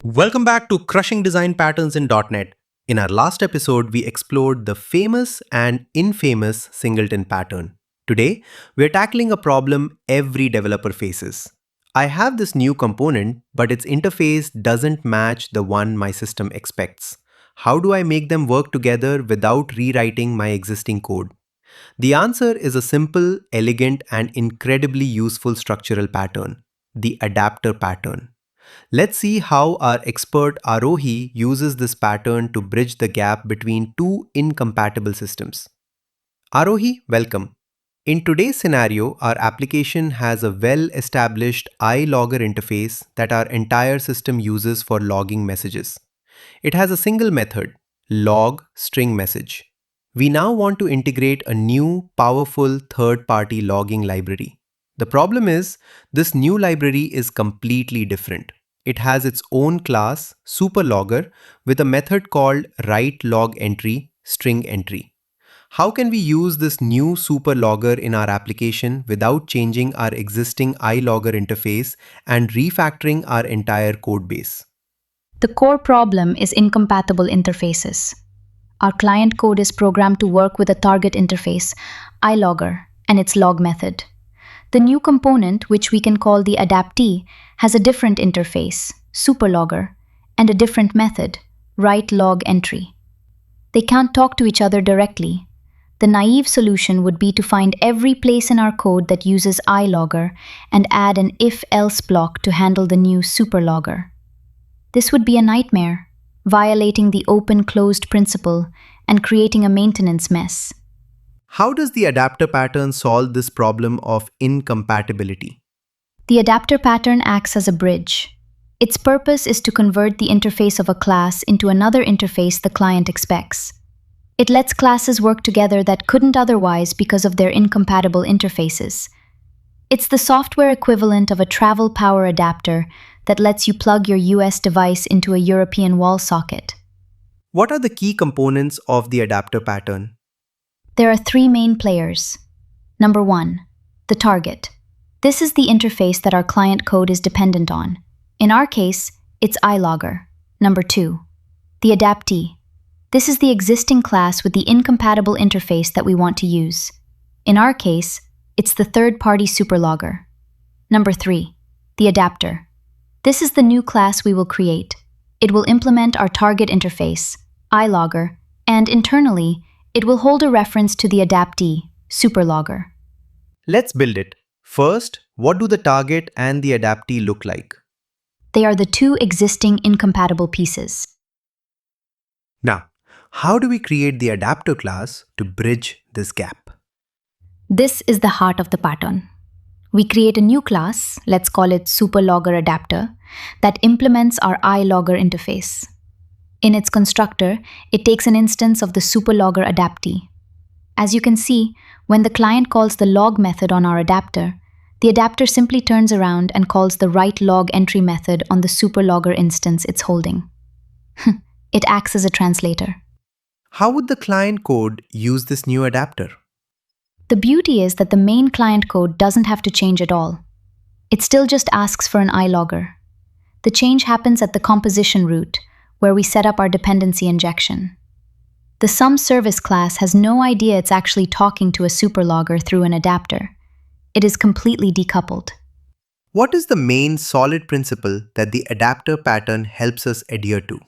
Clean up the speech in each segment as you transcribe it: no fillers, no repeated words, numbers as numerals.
Welcome back to Crushing Design Patterns in .NET. In our last episode, we explored the famous and infamous singleton pattern. Today, we're tackling a problem every developer faces. I have this new component, but its interface doesn't match the one my system expects. How do I make them work together without rewriting my existing code? The answer is a simple, elegant, and incredibly useful structural pattern, the adapter pattern. Let's see how our expert Arohi uses this pattern to bridge the gap between two incompatible systems. Arohi, welcome. In today's scenario, our application has a well-established ILogger interface that our entire system uses for logging messages. It has a single method, log string message. We now want to integrate a new, powerful third-party logging library. The problem is, this new library is completely different. It has its own class, SuperLogger, with a method called WriteLogEntry string entry. How can we use this new SuperLogger in our application without changing our existing ILogger interface and refactoring our entire code base? The core problem is incompatible interfaces. Our client code is programmed to work with a target interface, ILogger, and its log method. The new component, which we can call the Adaptee, has a different interface, SuperLogger, and a different method, WriteLogEntry. They can't talk to each other directly. The naive solution would be to find every place in our code that uses ILogger and add an if-else block to handle the new SuperLogger. This would be a nightmare, violating the open-closed principle and creating a maintenance mess. How does the adapter pattern solve this problem of incompatibility? The adapter pattern acts as a bridge. Its purpose is to convert the interface of a class into another interface the client expects. It lets classes work together that couldn't otherwise because of their incompatible interfaces. It's the software equivalent of a travel power adapter that lets you plug your US device into a European wall socket. What are the key components of the adapter pattern? There are three main players. Number 1, the target. This is the interface that our client code is dependent on. In our case, it's ILogger. Number 2, the adaptee. This is the existing class with the incompatible interface that we want to use. In our case, it's the third-party SuperLogger. Number 3, the adapter. This is the new class we will create. It will implement our target interface, ILogger, and internally, it will hold a reference to the adaptee, SuperLogger. Let's build it. First, what do the target and the adaptee look like? They are the two existing incompatible pieces. Now, how do we create the adapter class to bridge this gap? This is the heart of the pattern. We create a new class, let's call it SuperLogger Adapter, that implements our ILogger interface. In its constructor, it takes an instance of the SuperLogger adaptee. As you can see, when the client calls the log method on our adapter, the adapter simply turns around and calls the WriteLogEntry method on the SuperLogger instance it's holding. It acts as a translator. How would the client code use this new adapter? The beauty is that the main client code doesn't have to change at all. It still just asks for an ILogger. The change happens at the composition root, where we set up our dependency injection. The SumService class has no idea it's actually talking to a SuperLogger through an adapter. It is completely decoupled. What is the main solid principle that the adapter pattern helps us adhere to?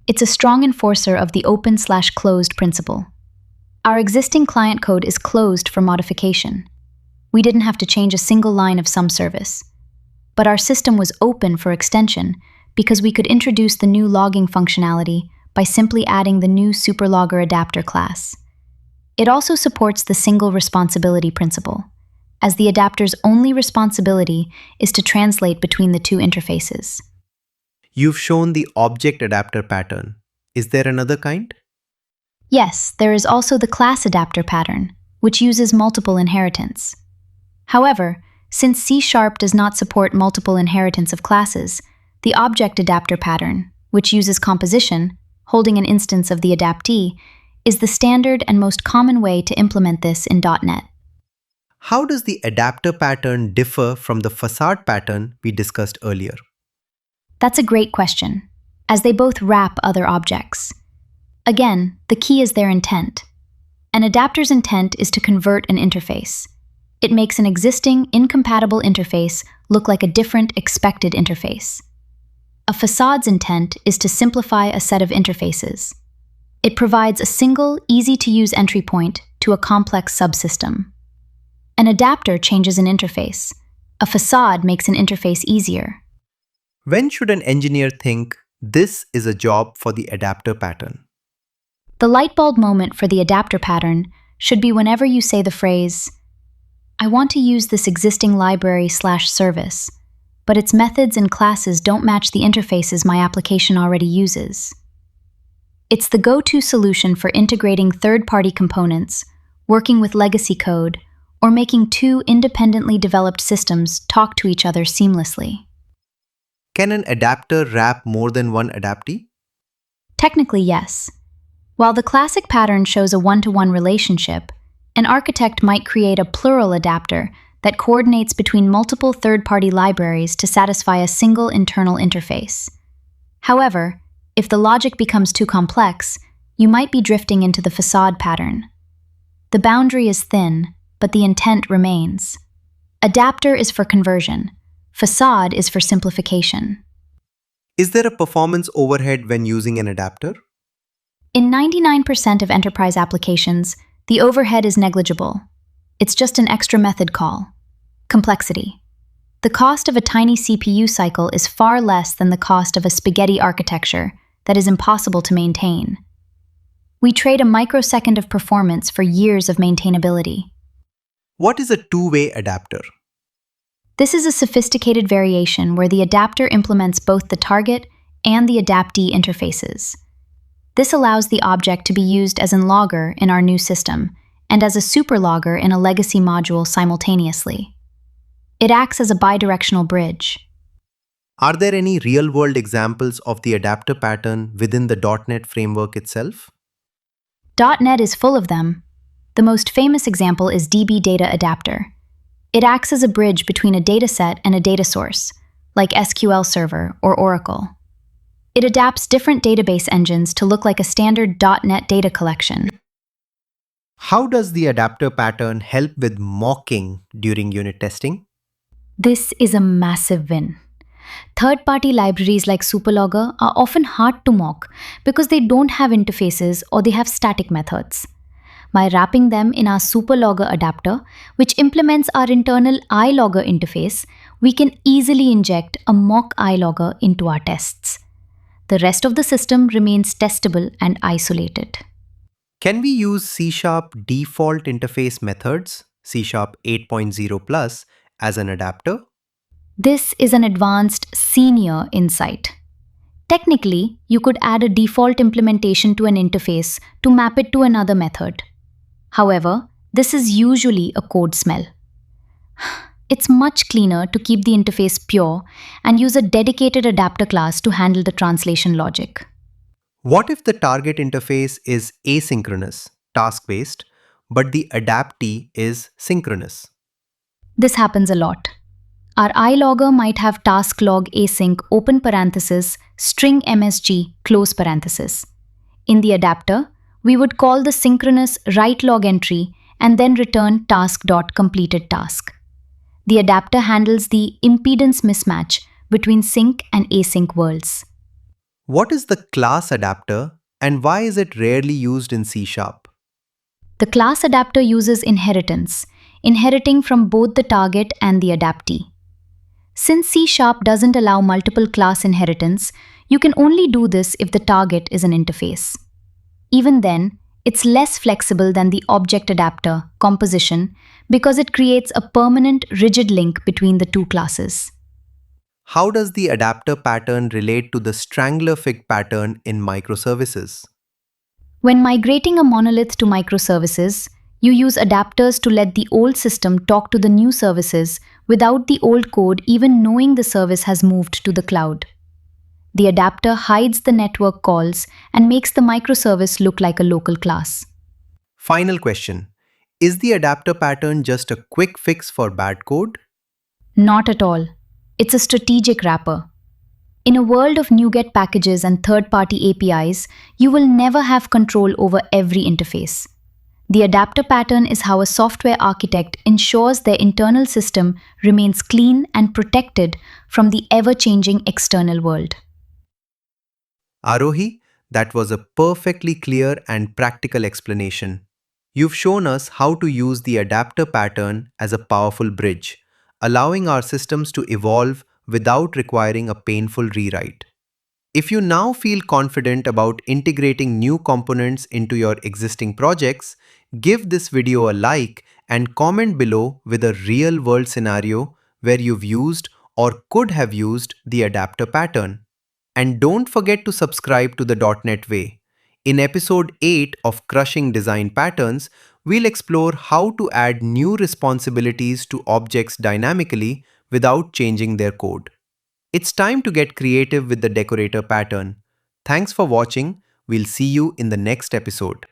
It's a strong enforcer of the open/closed principle. Our existing client code is closed for modification. We didn't have to change a single line of SumService. But our system was open for extension because we could introduce the new logging functionality by simply adding the new SuperLogger adapter class. It also supports the single responsibility principle, as the adapter's only responsibility is to translate between the two interfaces. You've shown the object adapter pattern. Is there another kind? Yes, there is also the class adapter pattern, which uses multiple inheritance. However, since C# does not support multiple inheritance of classes, the object adapter pattern, which uses composition, holding an instance of the adaptee, is the standard and most common way to implement this in .NET. How does the adapter pattern differ from the facade pattern we discussed earlier? That's a great question, as they both wrap other objects. Again, the key is their intent. An adapter's intent is to convert an interface. It makes an existing, incompatible interface look like a different, expected interface. A facade's intent is to simplify a set of interfaces. It provides a single, easy-to-use entry point to a complex subsystem. An adapter changes an interface. A facade makes an interface easier. When should an engineer think this is a job for the adapter pattern? The light bulb moment for the adapter pattern should be whenever you say the phrase, "I want to use this existing library/service, but its methods and classes don't match the interfaces my application already uses." It's the go-to solution for integrating third-party components, working with legacy code, or making two independently developed systems talk to each other seamlessly. Can an adapter wrap more than one adaptee? Technically, yes. While the classic pattern shows a one-to-one relationship, an architect might create a plural adapter that coordinates between multiple third-party libraries to satisfy a single internal interface. However, if the logic becomes too complex, you might be drifting into the facade pattern. The boundary is thin, but the intent remains. Adapter is for conversion. Facade is for simplification. Is there a performance overhead when using an adapter? In 99% of enterprise applications, the overhead is negligible. It's just an extra method call. Complexity. The cost of a tiny CPU cycle is far less than the cost of a spaghetti architecture that is impossible to maintain. We trade a microsecond of performance for years of maintainability. What is a two-way adapter? This is a sophisticated variation where the adapter implements both the target and the adaptee interfaces. This allows the object to be used as ILogger in our new system and as a SuperLogger in a legacy module simultaneously. It acts as a bidirectional bridge. Are there any real-world examples of the adapter pattern within the .NET framework itself? .NET is full of them. The most famous example is DB Data Adapter. It acts as a bridge between a dataset and a data source, like SQL Server or Oracle. It adapts different database engines to look like a standard .NET data collection. How does the adapter pattern help with mocking during unit testing? This is a massive win. Third-party libraries like SuperLogger are often hard to mock because they don't have interfaces or they have static methods. By wrapping them in our SuperLogger adapter, which implements our internal ILogger interface, we can easily inject a mock ILogger into our tests. The rest of the system remains testable and isolated. Can we use C# default interface methods, C# 8.0 plus, as an adapter? This is an advanced senior insight. Technically, you could add a default implementation to an interface to map it to another method. However, this is usually a code smell. It's much cleaner to keep the interface pure and use a dedicated adapter class to handle the translation logic. What if the target interface is asynchronous, task-based, but the adaptee is synchronous? This happens a lot. Our ILogger might have task log async open parenthesis string MSG close parenthesis. In the adapter, we would call the synchronous WriteLogEntry and then return task.completedTask. The adapter handles the impedance mismatch between sync and async worlds. What is the class adapter and why is it rarely used in C#? The class adapter uses inheritance, inheriting from both the target and the adaptee. Since C# doesn't allow multiple class inheritance, you can only do this if the target is an interface. Even then, it's less flexible than the object adapter composition because it creates a permanent, rigid link between the two classes. How does the adapter pattern relate to the Strangler Fig pattern in microservices? When migrating a monolith to microservices, you use adapters to let the old system talk to the new services without the old code even knowing the service has moved to the cloud. The adapter hides the network calls and makes the microservice look like a local class. Final question. Is the adapter pattern just a quick fix for bad code? Not at all. It's a strategic wrapper. In a world of NuGet packages and third-party APIs, you will never have control over every interface. The adapter pattern is how a software architect ensures their internal system remains clean and protected from the ever-changing external world. Arohi, that was a perfectly clear and practical explanation. You've shown us how to use the adapter pattern as a powerful bridge, allowing our systems to evolve without requiring a painful rewrite. If you now feel confident about integrating new components into your existing projects, give this video a like and comment below with a real-world scenario where you've used or could have used the adapter pattern. And don't forget to subscribe to the .NET Way. In episode 8 of Crushing Design Patterns, we'll explore how to add new responsibilities to objects dynamically without changing their code. It's time to get creative with the decorator pattern. Thanks for watching. We'll see you in the next episode.